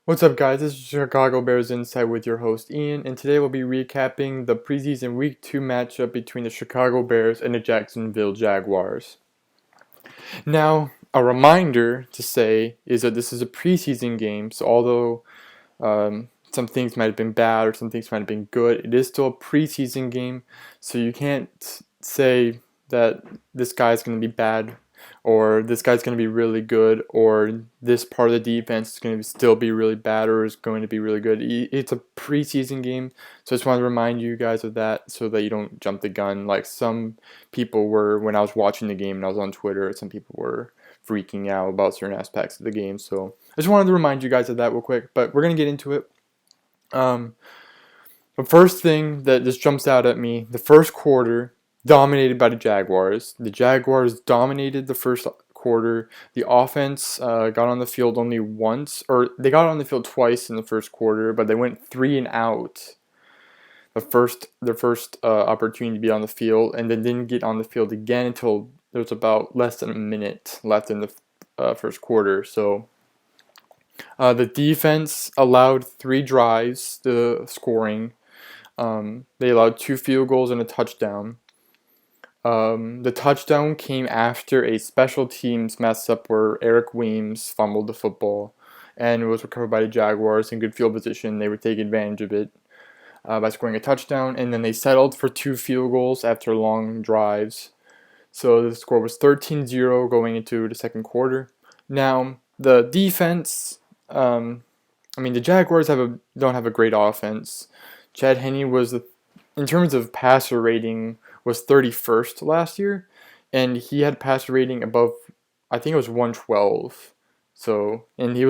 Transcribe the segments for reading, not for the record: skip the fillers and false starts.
What's up, guys? This is Chicago Bears Insight with your host Ian, and today we'll be recapping the preseason Week 2 matchup between the Chicago Bears and the Jacksonville Jaguars. Now, a reminder to say is that this is a preseason game, so although some things might have been bad or some things might have been good, it is still a preseason game, so you can't say that this guy's going to be bad or this guy's going to be really good, or this part of the defense is going to still be really bad or is going to be really good. It's a preseason game, so I just wanted to remind you guys of that so that you don't jump the gun like some people were when I was watching the game and I was on Twitter. Some people were freaking out about certain aspects of the game, so I just wanted to remind you guys of that real quick, but we're going to get into it. The first thing that just jumps out at me, the first quarter, dominated by the Jaguars. The Jaguars dominated the first quarter. The offense got on the field only once, or they got on the field twice in the first quarter, but they went 3 and out their first opportunity to be on the field, and then didn't get on the field again until there was about less than a minute left in the first quarter. So the defense allowed 3 drives to scoring. They allowed 2 field goals and a touchdown. The touchdown came after a special teams mess up where Eric Weems fumbled the football, and it was recovered by the Jaguars in good field position. They would take advantage of it by scoring a touchdown, and then they settled for 2 field goals after long drives. So the score was 13-0 going into the second quarter. Now, the defense, the Jaguars don't have a great offense. Chad Henne was, in terms of passer rating, was 31st last year, and he had passer rating above, I think it was 112. So, and he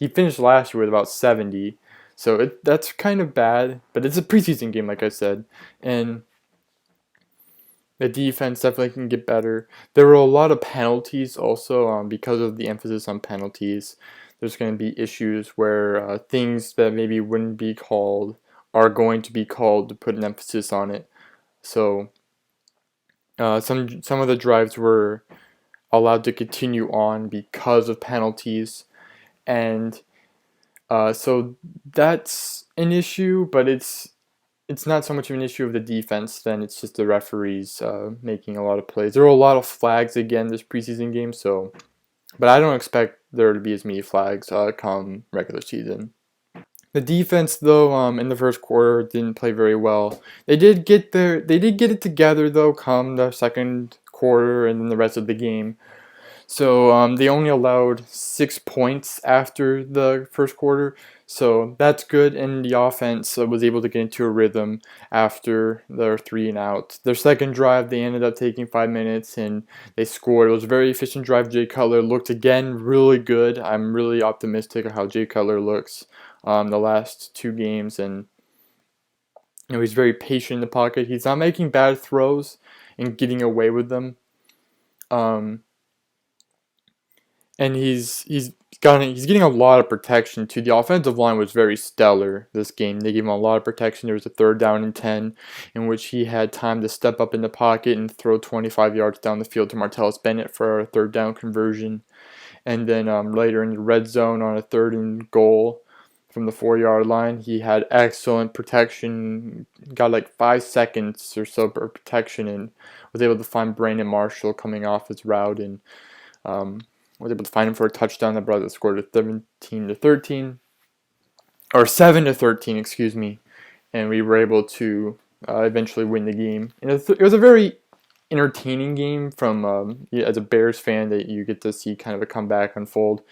finished last year with about 70. So that's kind of bad, but it's a preseason game, like I said, and the defense definitely can get better. There were a lot of penalties also because of the emphasis on penalties. There's going to be issues where things that maybe wouldn't be called are going to be called to put an emphasis on it. So some of the drives were allowed to continue on because of penalties, and so that's an issue, but it's not so much of an issue of the defense then. It's just the referees making a lot of plays. There were a lot of flags again this preseason game, but I don't expect there to be as many flags come regular season. The defense, though, in the first quarter didn't play very well. They did get it together though, come the second quarter and then the rest of the game. So they only allowed 6 points after the first quarter, so that's good. And the offense was able to get into a rhythm after their 3 and out. Their second drive, they ended up taking 5 minutes and they scored. It was a very efficient drive. Jay Cutler looked again really good. I'm really optimistic of how Jay Cutler looks the last 2 games, and he's very patient in the pocket. He's not making bad throws and getting away with them. And he's getting a lot of protection too. The offensive line was very stellar this game. They gave him a lot of protection. There was a 3rd down and 10 in which he had time to step up in the pocket and throw 25 yards down the field to Martellus Bennett for a 3rd down conversion. And then later in the red zone on a 3rd and goal from the 4-yard line, he had excellent protection. Got like 5 seconds or so for protection and was able to find Brandon Marshall coming off his route and was able to find him for a touchdown that brought the score to 17-13, or 7-13, excuse me, and we were able to eventually win the game. And it was a very entertaining game from as a Bears fan that you get to see kind of a comeback unfold.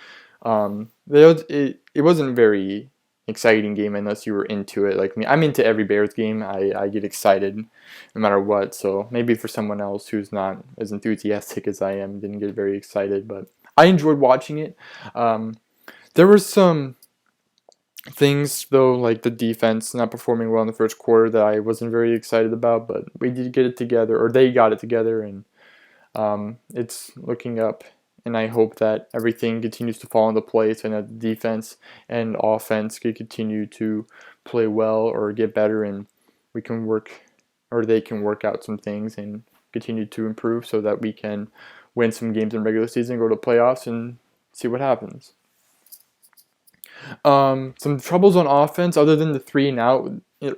It wasn't a very exciting game unless you were into it. Like me, I'm into every Bears game. I get excited no matter what. So maybe for someone else who's not as enthusiastic as I am, didn't get very excited, but I enjoyed watching it. There were some things, though, like the defense not performing well in the first quarter that I wasn't very excited about, but we did get it together, or they got it together, and it's looking up. And I hope that everything continues to fall into place and that the defense and offense can continue to play well or get better, and we can work, or they can work out some things and continue to improve so that we can win some games in regular season, go to playoffs, and see what happens. Some troubles on offense other than the 3 and out.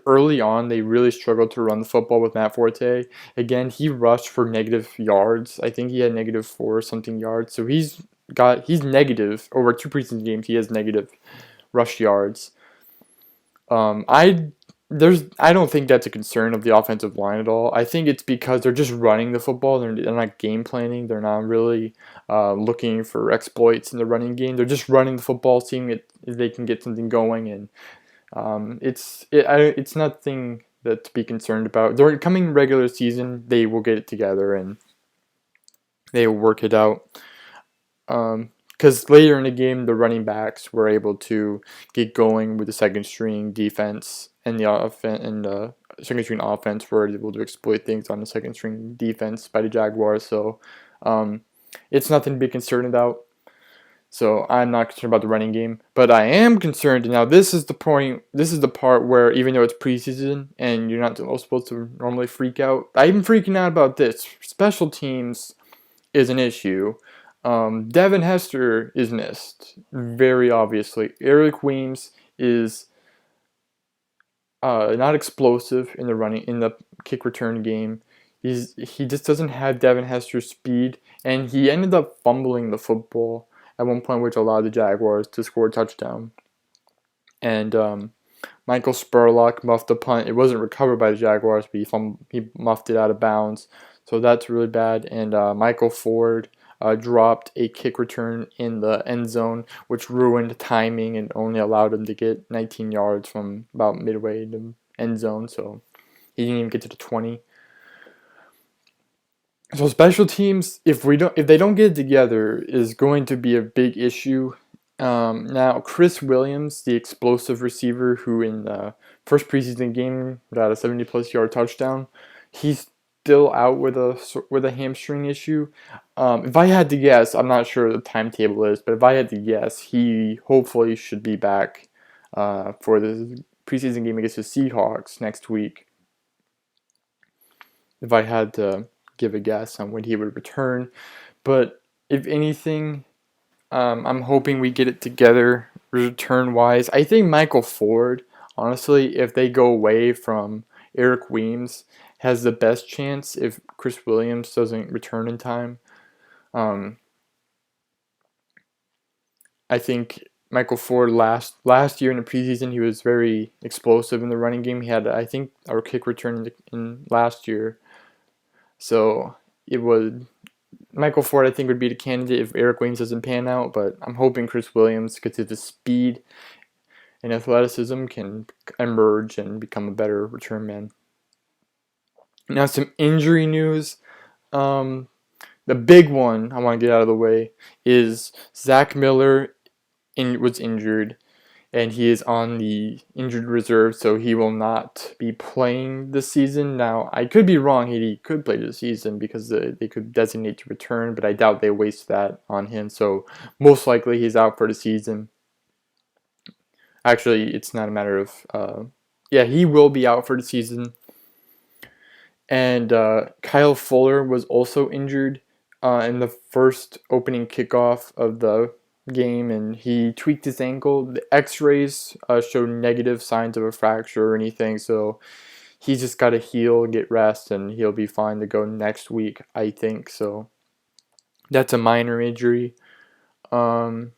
Early on, they really struggled to run the football with Matt Forte. Again, he rushed for negative yards. I think he had -4 something yards. So he's negative over 2 preseason games. He has negative rush yards. Um, I I don't think that's a concern of the offensive line at all. I think it's because they're just running the football. They're not game planning. They're not really looking for exploits in the running game. They're just running the football, seeing if they can get something going, and it's nothing that to be concerned about. During coming regular season, they will get it together and they will work it out. Because later in the game, the running backs were able to get going with the second string defense, and the second string offense were able to exploit things on the second string defense by the Jaguars. So it's nothing to be concerned about. So I'm not concerned about the running game, but I am concerned. Now this is the point. This is the part where even though it's preseason and you're not supposed to normally freak out, I'm freaking out about this. Special teams is an issue. Devin Hester is missed, very obviously. Eric Weems is not explosive in the kick return game. He just doesn't have Devin Hester's speed, and he ended up fumbling the football at one point, which allowed the Jaguars to score a touchdown. And Michael Spurlock muffed the punt. It wasn't recovered by the Jaguars, but he muffed it out of bounds. So that's really bad. And Michael Ford dropped a kick return in the end zone, which ruined timing and only allowed him to get 19 yards from about midway in the end zone. So he didn't even get to the 20. So special teams, if they don't get it together, is going to be a big issue. Now Chris Williams, the explosive receiver who in the first preseason game got a 70+ yard touchdown, he's still out with a hamstring issue. If I had to guess, I'm not sure what the timetable is, but if I had to guess, he hopefully should be back for the preseason game against the Seahawks next week. If I had to give a guess on when he would return, but if anything, I'm hoping we get it together return-wise. I think Michael Ford, honestly, if they go away from Eric Weems, has the best chance if Chris Williams doesn't return in time. I think Michael Ford last year in the preseason, he was very explosive in the running game. He had, I think, our kick return in last year. So it would Michael Ford, I think, would be the candidate if Eric Weems doesn't pan out, but I'm hoping Chris Williams, because of his speed and athleticism, can emerge and become a better return man. Now, some injury news. The big one I want to get out of the way is Zach Miller was injured, and he is on the injured reserve, so he will not be playing this season. Now, I could be wrong. He could play this season because they could designate to return, but I doubt they waste that on him. So most likely he's out for the season. Actually, it's not a matter of... he will be out for the season. And Kyle Fuller was also injured in the first opening kickoff of the game, and he tweaked his ankle. The x-rays showed negative signs of a fracture or anything, so he's just got to heal, get rest, and he'll be fine to go next week, I think. So that's a minor injury. Offensive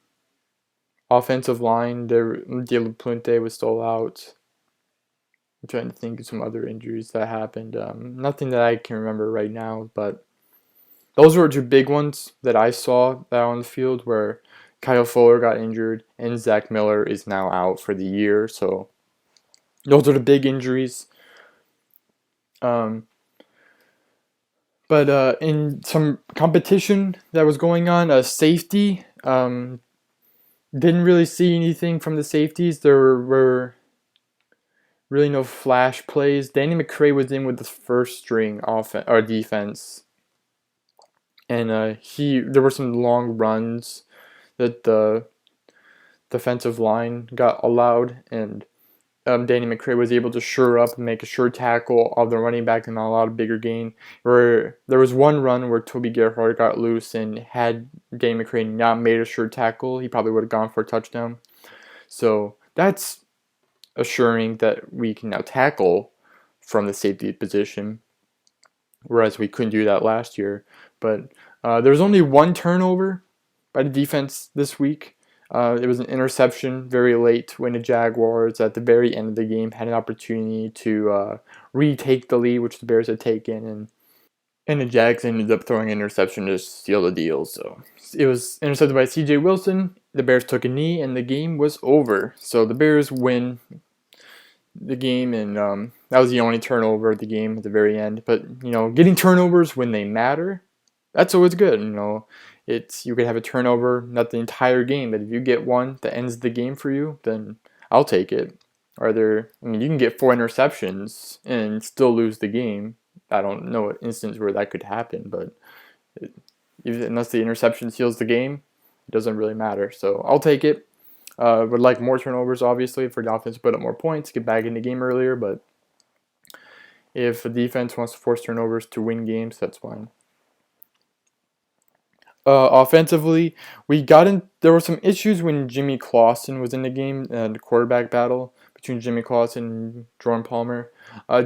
line, De La Puente was still out. I'm trying to think of some other injuries that happened. Nothing that I can remember right now, but those were two big ones that I saw that on the field, where Kyle Fuller got injured, and Zach Miller is now out for the year. So those are the big injuries. But in some competition that was going on, safety, didn't really see anything from the safeties. There were really no flash plays. Danny McCray was in with the first string offense or defense, and there were some long runs that the defensive line got allowed, and Danny McCray was able to shore up and make a sure tackle of the running back and not allow a bigger gain. Where there was one run where Toby Gerhardt got loose, and had Danny McCray not made a sure tackle, he probably would have gone for a touchdown. So that's assuring that we can now tackle from the safety position, whereas we couldn't do that last year. But there was only one turnover by the defense this week. It was an interception very late when the Jaguars, at the very end of the game, had an opportunity to retake the lead, which the Bears had taken, and the Jags ended up throwing an interception to seal the deal. So it was intercepted by C.J. Wilson. The Bears took a knee, and the game was over. So the Bears win the game, and that was the only turnover of the game at the very end. But getting turnovers when they matter, that's always good. It's you could have a turnover, not the entire game, but if you get one that ends the game for you, then I'll take it. You can get 4 interceptions and still lose the game. I don't know an instance where that could happen, but unless the interception seals the game, it doesn't really matter. So I'll take it. Would like more turnovers, obviously, for the offense to put up more points, get back in the game earlier. But if the defense wants to force turnovers to win games, that's fine. Offensively, there were some issues when Jimmy Clausen was in the game, the quarterback battle between Jimmy Clausen and Jordan Palmer.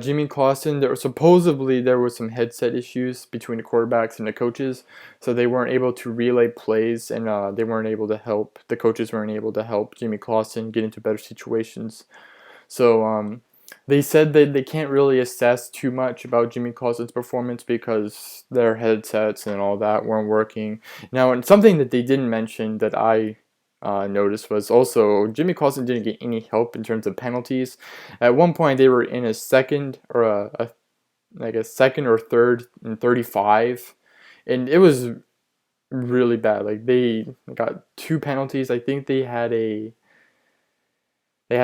Jimmy Clausen, supposedly there was some headset issues between the quarterbacks and the coaches, so they weren't able to relay plays, and the coaches weren't able to help Jimmy Clausen get into better situations. So they said that they can't really assess too much about Jimmy Clausen's performance because their headsets and all that weren't working. Now, and something that they didn't mention that I noticed was also Jimmy Clausen didn't get any help in terms of penalties. At one point, they were in a second or a second or third and 35, and it was really bad. Like they got 2 penalties. I think they had a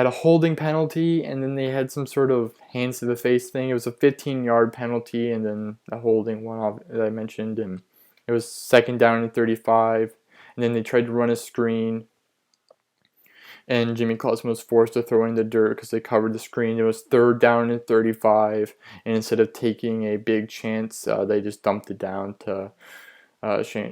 holding penalty, and then they had some sort of hands to the face thing. It was a 15-yard penalty, and then a holding one that I mentioned, and it was second down and 35. And then they tried to run a screen, and Jimmy Clausen was forced to throw in the dirt because they covered the screen. It was third down and 35, and instead of taking a big chance, they just dumped it down to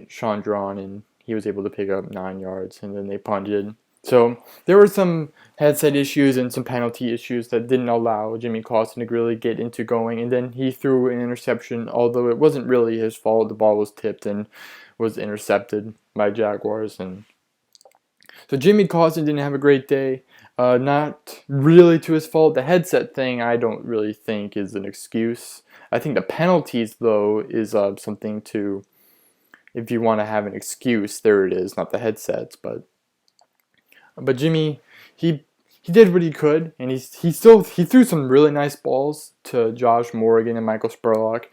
Sean Drawn, and he was able to pick up 9 yards, and then they punted. So there were some headset issues and some penalty issues that didn't allow Jimmy Clausen to really get into going. And then he threw an interception, although it wasn't really his fault. The ball was tipped and was intercepted by Jaguars. And so Jimmy Clausen didn't have a great day. Not really to his fault. The headset thing I don't really think is an excuse. I think the penalties, though, is something to, if you want to have an excuse, there it is, not the headsets, but Jimmy, he did what he could, and he threw some really nice balls to Josh Morgan and Michael Spurlock.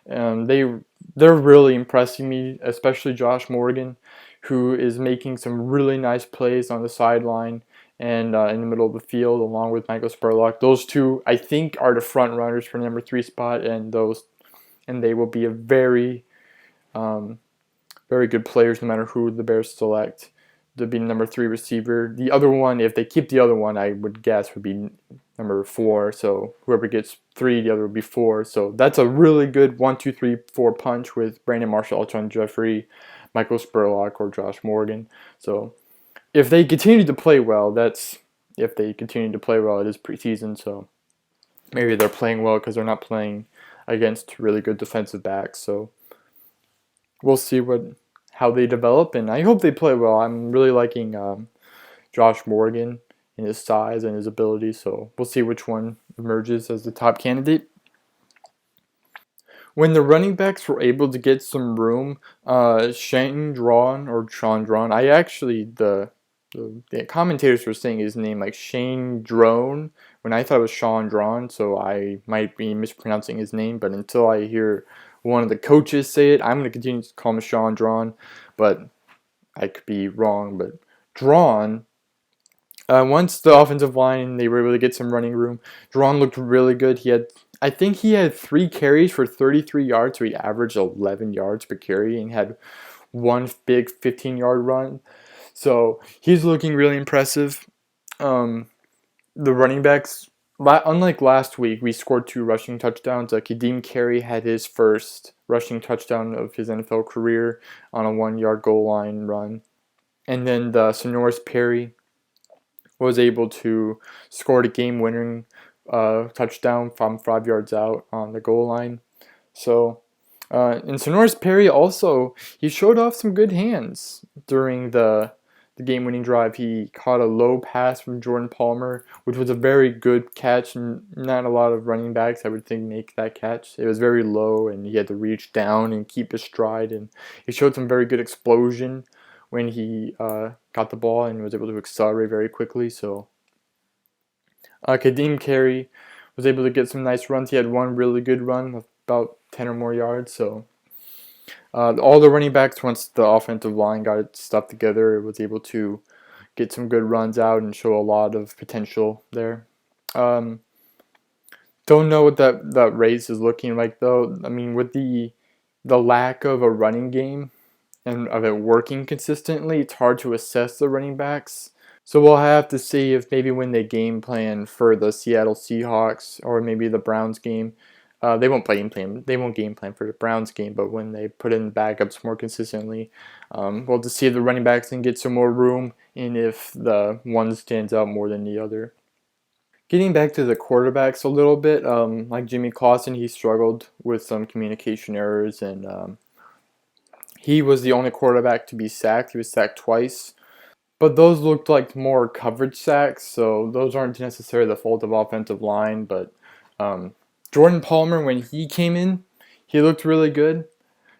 They're really impressing me, especially Josh Morgan, who is making some really nice plays on the sideline and in the middle of the field, along with Michael Spurlock. Those two, I think, are the front runners for the number 3 spot, and they will be a very, very good players no matter who the Bears select to be number 3 receiver. The other one, if they keep the other one, I would guess would be number 4. So whoever gets 3, the other would be 4. So that's a really good 1, 2, 3, 4 punch with Brandon Marshall, Alshon Jeffrey, Michael Spurlock, or Josh Morgan. So if they continue to play well, it is preseason. So maybe they're playing well because they're not playing against really good defensive backs. So we'll see how they develop, and I hope they play well. I'm really liking Josh Morgan and his size and his ability, so we'll see which one emerges as the top candidate. When the running backs were able to get some room, Sean Drawn, the commentators were saying his name like Shane Drone when I thought it was Sean Drawn, so I might be mispronouncing his name, but until I hear one of the coaches say it, I'm going to continue to call him Sean Drawn, but I could be wrong. But Drawn, once the offensive line, they were able to get some running room, Drawn looked really good. I think he had 3 carries for 33 yards, so he averaged 11 yards per carry and had one big 15-yard run. So he's looking really impressive. The running backs, unlike last week, we scored 2 rushing touchdowns. Kadeem Carey had his first rushing touchdown of his NFL career on a 1-yard goal line run. And then the Sonoris Perry was able to score the game-winning touchdown from 5 yards out on the goal line. So, and Sonoris Perry also, he showed off some good hands during the game-winning drive. He caught a low pass from Jordan Palmer, which was a very good catch, and not a lot of running backs, I would think, make that catch. It was very low, and he had to reach down and keep his stride, and he showed some very good explosion when he got the ball and was able to accelerate very quickly. So Kadeem Carey was able to get some nice runs. He had one really good run of about 10 or more yards. So all the running backs, once the offensive line got its stuff together, was able to get some good runs out and show a lot of potential there. Don't know what that race is looking like though. I mean, with the lack of a running game and of it working consistently, it's hard to assess the running backs. So we'll have to see if maybe when they game plan for the Seattle Seahawks or maybe the Browns game, they won't game plan. They won't game plan for the Browns game, but when they put in backups more consistently, we'll just see if the running backs can get some more room and if the one stands out more than the other. Getting back to the quarterbacks a little bit, like Jimmy Clausen, he struggled with some communication errors, and he was the only quarterback to be sacked. He was sacked twice. But those looked like more coverage sacks, so those aren't necessarily the fault of offensive line. But Jordan Palmer, when he came in, he looked really good.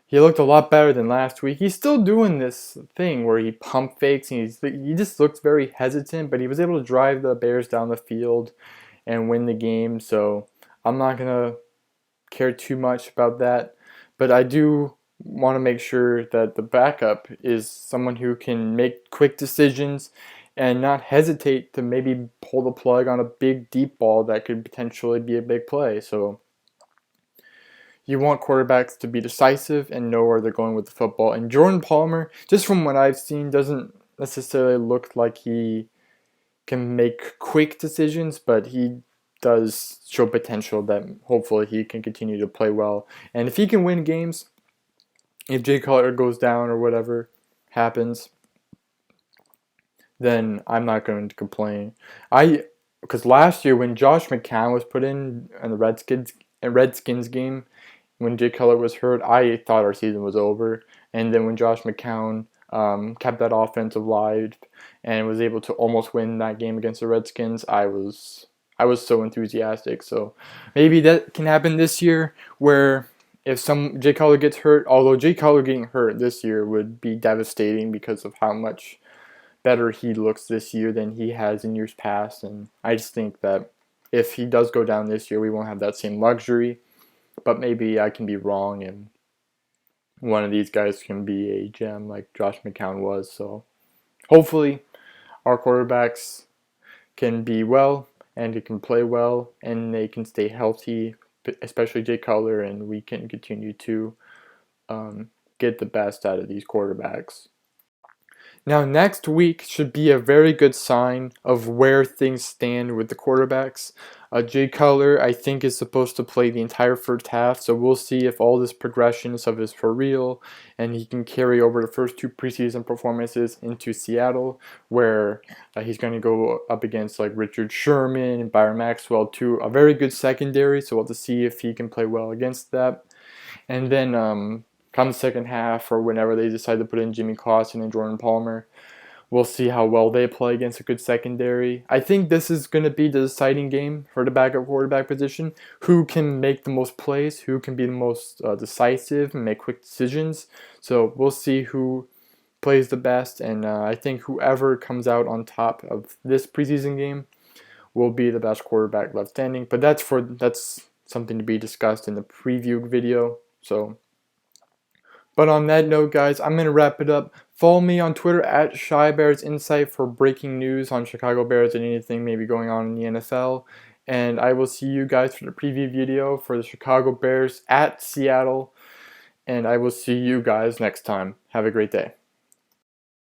He looked a lot better than last week. He's still doing this thing where he pump fakes, and he just looked very hesitant, but he was able to drive the Bears down the field and win the game. So I'm not going to care too much about that. But I do want to make sure that the backup is someone who can make quick decisions and not hesitate to maybe pull the plug on a big deep ball that could potentially be a big play. So you want quarterbacks to be decisive and know where they're going with the football. And Jordan Palmer, just from what I've seen, doesn't necessarily look like he can make quick decisions, but he does show potential that hopefully he can continue to play well. And if he can win games, if Jay Cutler goes down or whatever happens, then I'm not going to complain. Because last year when Josh McCown was put in the Redskins game, when Jay Cutler was hurt, I thought our season was over. And then when Josh McCown kept that offense alive and was able to almost win that game against the Redskins, I was so enthusiastic. So maybe that can happen this year, where if Jay Cutler gets hurt, although Jay Cutler getting hurt this year would be devastating because of how much better he looks this year than he has in years past. And I just think that if he does go down this year, we won't have that same luxury. But maybe I can be wrong, and one of these guys can be a gem like Josh McCown was. So hopefully our quarterbacks can be well and they can play well and they can stay healthy, especially Jay Cutler, and we can continue to get the best out of these quarterbacks. Now, next week should be a very good sign of where things stand with the quarterbacks. Jay Cutler, I think, is supposed to play the entire first half, so we'll see if all this progression stuff is for real, and he can carry over the first two preseason performances into Seattle, where he's going to go up against like Richard Sherman and Byron Maxwell, too. A very good secondary, so we'll have to see if he can play well against that. And then come the second half, or whenever they decide to put in Jimmy Clausen and Jordan Palmer, we'll see how well they play against a good secondary. I think this is going to be the deciding game for the backup quarterback position. Who can make the most plays, who can be the most decisive and make quick decisions. So we'll see who plays the best, and I think whoever comes out on top of this preseason game will be the best quarterback left standing. But that's something to be discussed in the preview video. But on that note, guys, I'm going to wrap it up. Follow me on Twitter at ShyBearsInsight for breaking news on Chicago Bears and anything maybe going on in the NFL. And I will see you guys for the preview video for the Chicago Bears at Seattle. And I will see you guys next time. Have a great day.